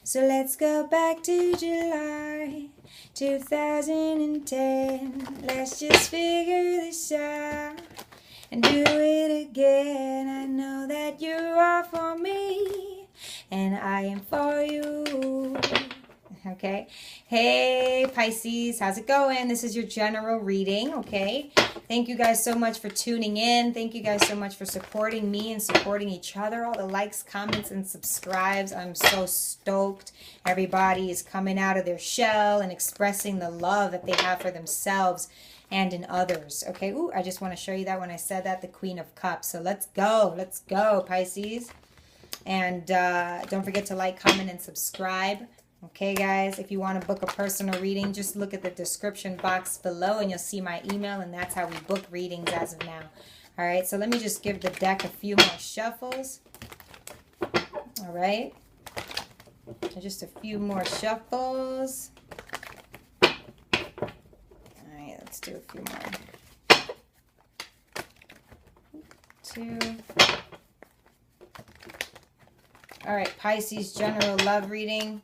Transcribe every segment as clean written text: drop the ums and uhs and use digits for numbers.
So let's go back to July 2010. Let's just figure this out and do it again. I know that you are for me and I am for you. Okay. Hey, Pisces, how's it going? This is your general reading, okay? Thank you guys so much for tuning in. Thank you guys so much for supporting me and supporting each other. All the likes, comments, and subscribes. I'm so stoked. Everybody is coming out of their shell and expressing the love that they have for themselves and in others. Okay. Ooh, I just want to show you that when I said that, the Queen of Cups. So let's go. Let's go, Pisces. And don't forget to like, comment, and subscribe. Okay, guys, if you want to book a personal reading, just look at the description box below and you'll see my email, and that's how we book readings as of now. All right, so let me just give the deck a few more shuffles. All right, just a few more shuffles. All right, let's do a few more. 2. All right, Pisces general love reading.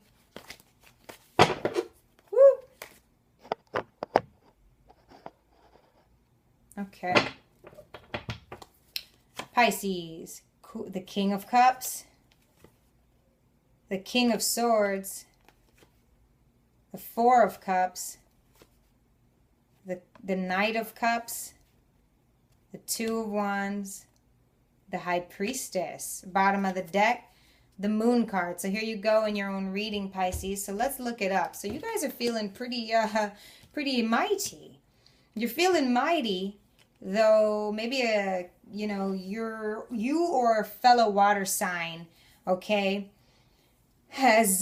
Okay. Pisces, the King of Cups, the King of Swords, the Four of Cups, the Knight of Cups, the Two of Wands, the High Priestess. Bottom of the deck, the Moon card. So here you go in your own reading, Pisces. So let's look it up. So you guys are feeling pretty mighty. You're feeling mighty. Though maybe you or a fellow water sign, okay, has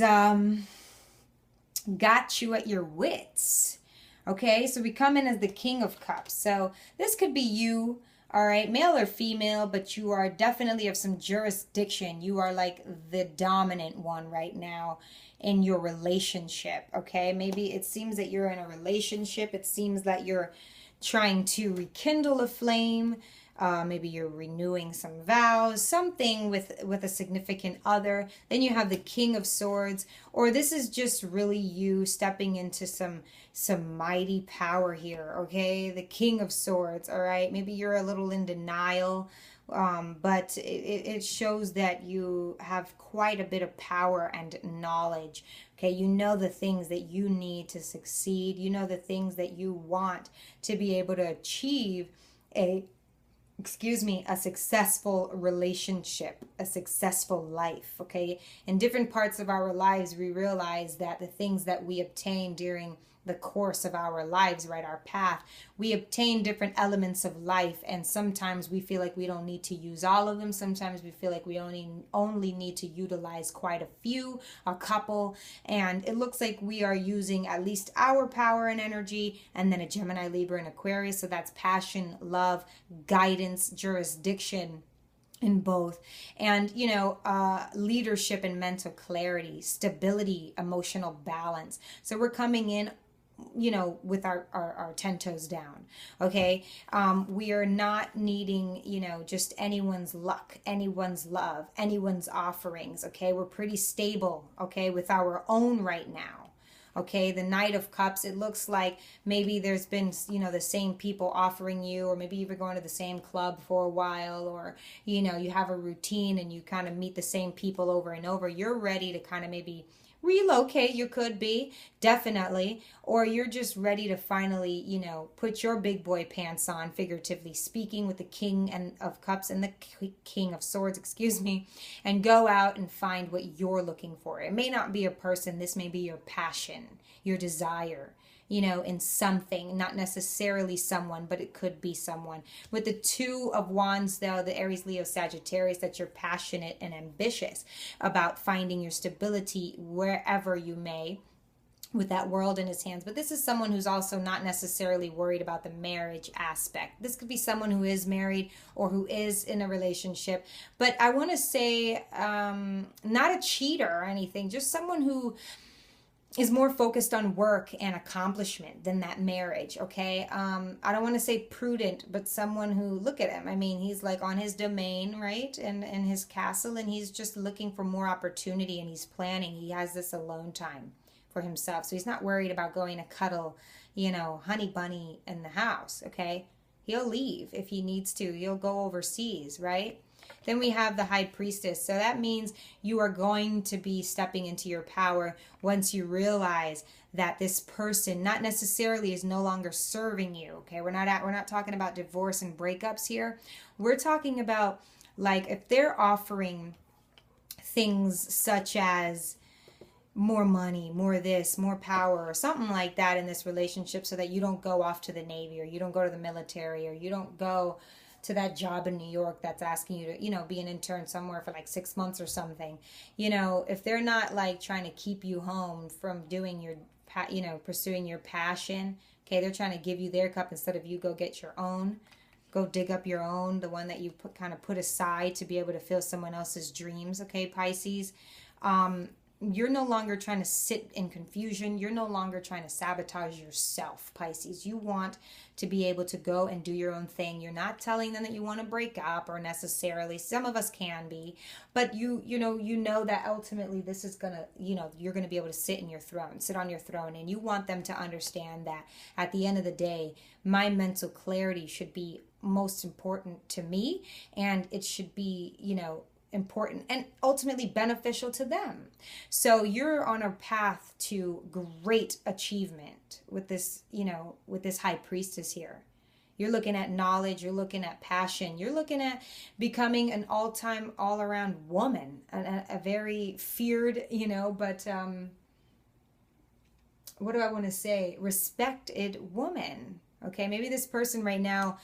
got you at your wits. Okay, so we come in as the King of Cups. So this could be you, all right, male or female, but you are definitely of some jurisdiction. You are like the dominant one right now in your relationship. Okay, maybe it seems that you're in a relationship. It seems that you're trying to rekindle a flame. Maybe you're renewing some vows, something with a significant other. Then you have the King of Swords, or this is just really you stepping into some mighty power here, okay? The King of Swords, all right? Maybe you're a little in denial, but it shows that you have quite a bit of power and knowledge. Okay, you know the things that you need to succeed. You know the things that you want to be able to achieve a successful relationship, a successful life, okay? In different parts of our lives, we realize that the things that we obtain during the course of our lives, right, our path, we obtain different elements of life, and sometimes we feel like we don't need to use all of them. Sometimes we feel like we only need to utilize quite a few, a couple, and it looks like we are using at least our power and energy, and then a Gemini, Libra, and Aquarius. So that's passion, love, guidance, jurisdiction in both, and leadership and mental clarity, stability, emotional balance. So we're coming in with our 10 toes down, okay? We are not needing, just anyone's luck, anyone's love, anyone's offerings, okay? We're pretty stable, okay, with our own right now. Okay, the Knight of Cups, it looks like maybe there's been, the same people offering you, or maybe you've been going to the same club for a while, or, you have a routine and you kind of meet the same people over and over. You're ready to kind of maybe relocate. You could be, definitely, or you're just ready to finally, put your big boy pants on, figuratively speaking, with the King of Cups and the King of Swords, and go out and find what you're looking for. It may not be a person. This may be your passion, your desire, in something, not necessarily someone, but it could be someone. With the Two of Wands, though, the Aries, Leo, Sagittarius, that you're passionate and ambitious about finding your stability wherever you may, with that World in his hands. But this is someone who's also not necessarily worried about the marriage aspect. This could be someone who is married or who is in a relationship. But I want to say, not a cheater or anything, just someone who is more focused on work and accomplishment than that marriage, okay? I don't want to say prudent, but someone who, look at him. I mean, he's like on his domain, right? And his castle, and he's just looking for more opportunity, and he's planning. He has this alone time for himself. So he's not worried about going to cuddle, honey bunny in the house, okay? He'll leave if he needs to. He'll go overseas, right? Then we have the High Priestess. So that means you are going to be stepping into your power once you realize that this person not necessarily is no longer serving you. Okay, we're not talking about divorce and breakups here. We're talking about, like, if they're offering things such as more money, more this, more power, or something like that in this relationship, so that you don't go off to the Navy, or you don't go to the military, or you don't go to that job in New York that's asking you to, be an intern somewhere for like 6 months or something. If they're not like trying to keep you home from doing your, pursuing your passion, okay, they're trying to give you their cup instead of you go get your own, go dig up your own, the one that you put aside to be able to fill someone else's dreams, okay, Pisces. You're no longer trying to sit in confusion. You're no longer trying to sabotage yourself, Pisces. You want to be able to go and do your own thing. You're not telling them that you want to break up, or necessarily. Some of us can be, but you know that ultimately this is gonna, you're gonna be able to sit on your throne, and you want them to understand that at the end of the day, my mental clarity should be most important to me, and it should be, important and ultimately beneficial to them. So you're on a path to great achievement with this, with this High Priestess here. You're looking at knowledge, you're looking at passion, you're looking at becoming an all-time, all-around woman, a very feared, but what do I want to say? Respected woman. Okay, maybe this person right now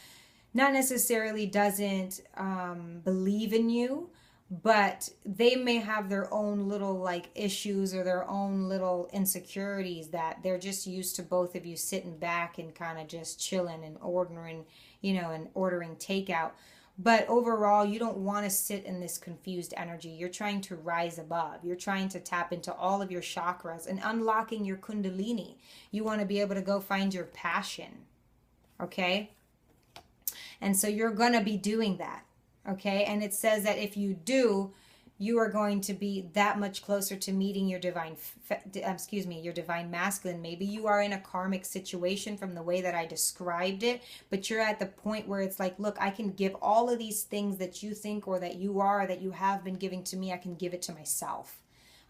not necessarily doesn't believe in you, but they may have their own little like issues or their own little insecurities that they're just used to both of you sitting back and kind of just chilling and ordering, and ordering takeout. But overall, you don't want to sit in this confused energy. You're trying to rise above. You're trying to tap into all of your chakras and unlocking your kundalini. You want to be able to go find your passion. Okay? And so you're going to be doing that. Okay, and it says that if you do, you are going to be that much closer to meeting your divine masculine. Maybe you are in a karmic situation from the way that I described it, but you're at the point where it's like, look, I can give all of these things that you think or that you are, that you have been giving to me, I can give it to myself.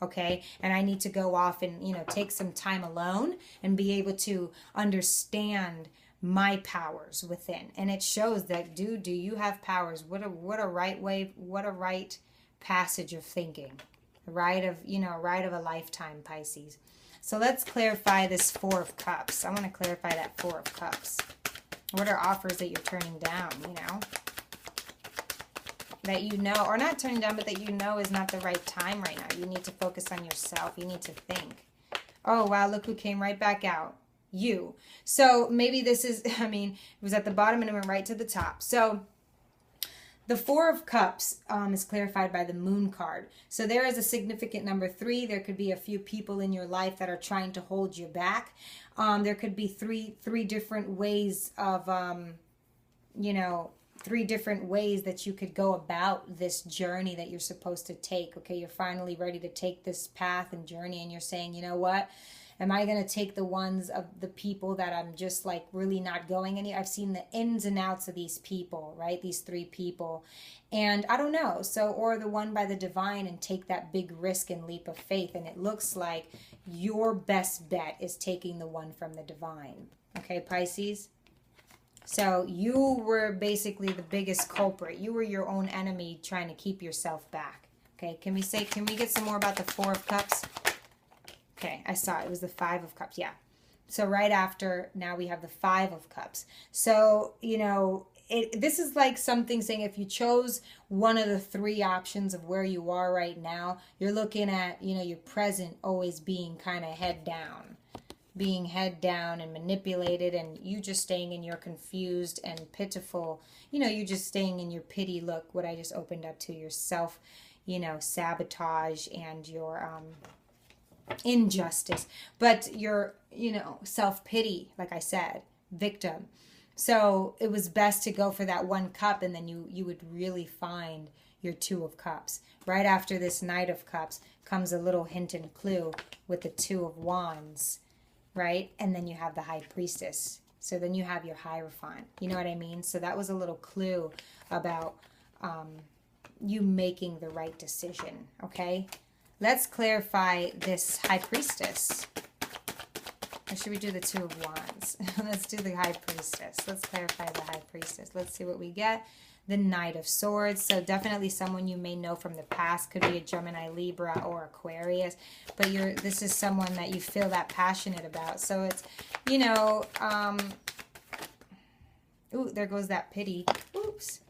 Okay, and I need to go off and, take some time alone and be able to understand my powers within. And it shows that, dude, do you have powers? What a right way, what a right passage of thinking. Right of a lifetime, Pisces. So let's clarify this Four of Cups. I want to clarify that Four of Cups. What are offers that you're turning down, that or not turning down, but that is not the right time right now. You need to focus on yourself. You need to think. Oh, wow, look who came right back out. You. So maybe this is, it was at the bottom and it went right to the top. So the Four of Cups is clarified by the Moon card. So there is a significant number 3. There could be a few people in your life that are trying to hold you back. There could be three different ways of, 3 different ways that you could go about this journey that you're supposed to take. Okay, you're finally ready to take this path and journey, and you're saying, you know what? Am I going to take the ones of the people that I'm just like really not going any? I've seen the ins and outs of these people, right? These 3 people. And I don't know. So, or the one by the divine and take that big risk and leap of faith. And it looks like your best bet is taking the one from the divine. Okay, Pisces? So you were basically the biggest culprit. You were your own enemy trying to keep yourself back. Okay, can we get some more about the Four of Cups? Okay, I saw it was the Five of Cups. Yeah. So right after, now we have the Five of Cups. So, this is like something saying if you chose one of the 3 options of where you are right now, you're looking at, your present always being kind of head down and manipulated, and you just staying in your confused and pitiful, you just staying in your pity. Look what I just opened up to yourself, sabotage and your, injustice, but you're, self-pity, like I said, victim. So it was best to go for that one cup, and then you would really find your Two of Cups. Right after this Knight of Cups comes a little hint and clue with the Two of Wands, right? And then you have the High Priestess. So then you have your Hierophant. You know what I mean? So that was a little clue about you making the right decision, okay? Let's clarify this High Priestess. Or should we do the Two of Wands? Let's do the High Priestess. Let's clarify the High Priestess. Let's see what we get. The Knight of Swords. So definitely someone you may know from the past. Could be a Gemini, Libra, or Aquarius. But this is someone that you feel that passionate about. So it's, ooh, there goes that pity. Oops.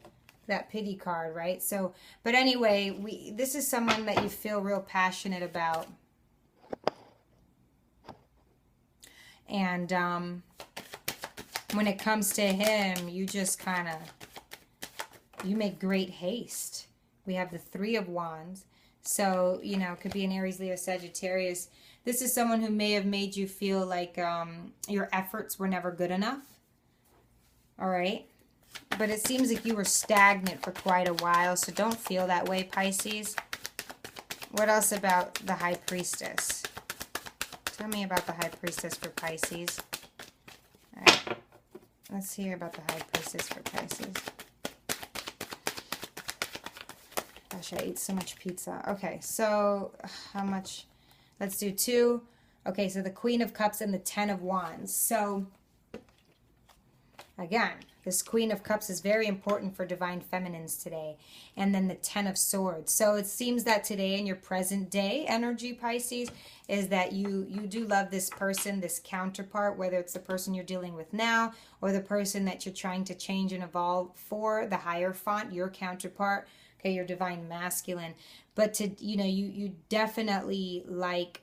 That pity card, right? So, but anyway, this is someone that you feel real passionate about. And when it comes to him, you just kind of, you make great haste. We have the Three of Wands. So, it could be an Aries, Leo, Sagittarius. This is someone who may have made you feel like your efforts were never good enough. All right. But it seems like you were stagnant for quite a while. So don't feel that way, Pisces. What else about the High Priestess? Tell me about the High Priestess for Pisces. All right. Let's hear about the High Priestess for Pisces. Gosh, I ate so much pizza. Okay, so how much? Let's do 2. Okay, so the Queen of Cups and the Ten of Wands. So, again, this Queen of Cups is very important for divine feminines today. And then the Ten of Swords. So it seems that today in your present day energy, Pisces, is that you do love this person, this counterpart, whether it's the person you're dealing with now or the person that you're trying to change and evolve for, the Hierophant, your counterpart, okay, your divine masculine. But you definitely like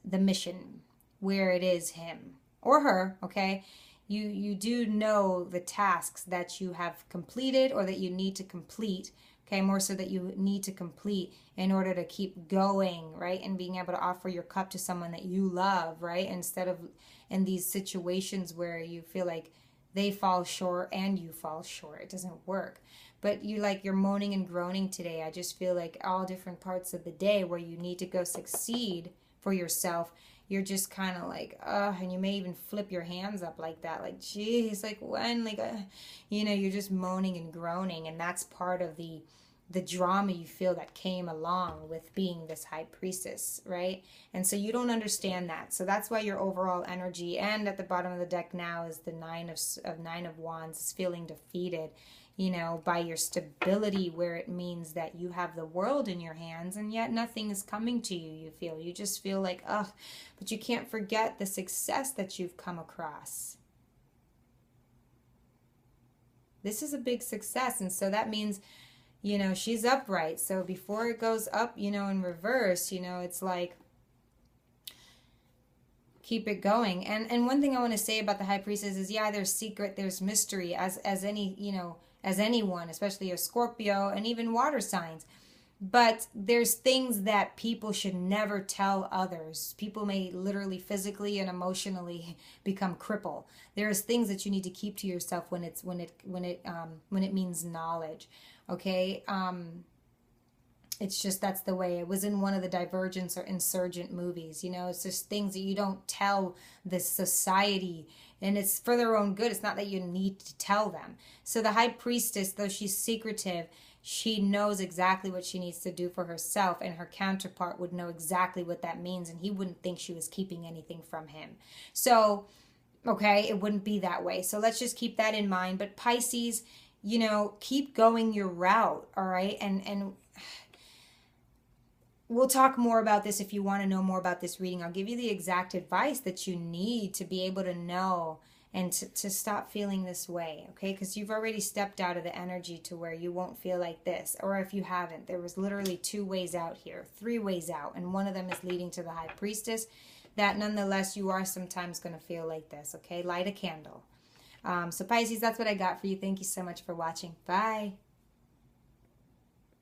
the mission where it is him or her, okay? You do know the tasks that you have completed or that you need to complete, okay, more so that you need to complete in order to keep going, right, and being able to offer your cup to someone that you love, right, instead of in these situations where you feel like they fall short and you fall short. It doesn't work. But you're moaning and groaning today. I just feel like all different parts of the day where you need to go succeed for yourself, you're just kind of like, and you may even flip your hands up like that, like, geez, like when, like, you're just moaning and groaning, and that's part of the drama you feel that came along with being this High Priestess, right? And so you don't understand that. So that's why your overall energy, and at the bottom of the deck now is the Nine of Wands, is feeling defeated, by your stability, where it means that you have the world in your hands and yet nothing is coming to you. You just feel like, but you can't forget the success that you've come across. This is a big success. And so that means, she's upright. So before it goes up, in reverse, it's like, keep it going. And one thing I want to say about the High Priestess is, there's secret, there's mystery, as anyone, especially a Scorpio and even water signs. But there's things that people should never tell others. People may literally, physically, and emotionally become crippled. There's things that you need to keep to yourself when it means knowledge. Okay. It's just, that's the way it was in one of the Divergence or Insurgent movies. It's just things that you don't tell this society, and it's for their own good. It's not that you need to tell them. So the High Priestess, though she's secretive, she knows exactly what she needs to do for herself, and her counterpart would know exactly what that means, and he wouldn't think she was keeping anything from him. So, okay, it wouldn't be that way. So let's just keep that in mind. But Pisces, keep going your route, all right? And we'll talk more about this if you want to know more about this reading. I'll give you the exact advice that you need to be able to know and to stop feeling this way, okay? Because you've already stepped out of the energy to where you won't feel like this. Or if you haven't, there was literally 2 ways out here, 3 ways out, and one of them is leading to the High Priestess, that nonetheless you are sometimes going to feel like this, okay? Light a candle. So Pisces, that's what I got for you. Thank you so much for watching. Bye.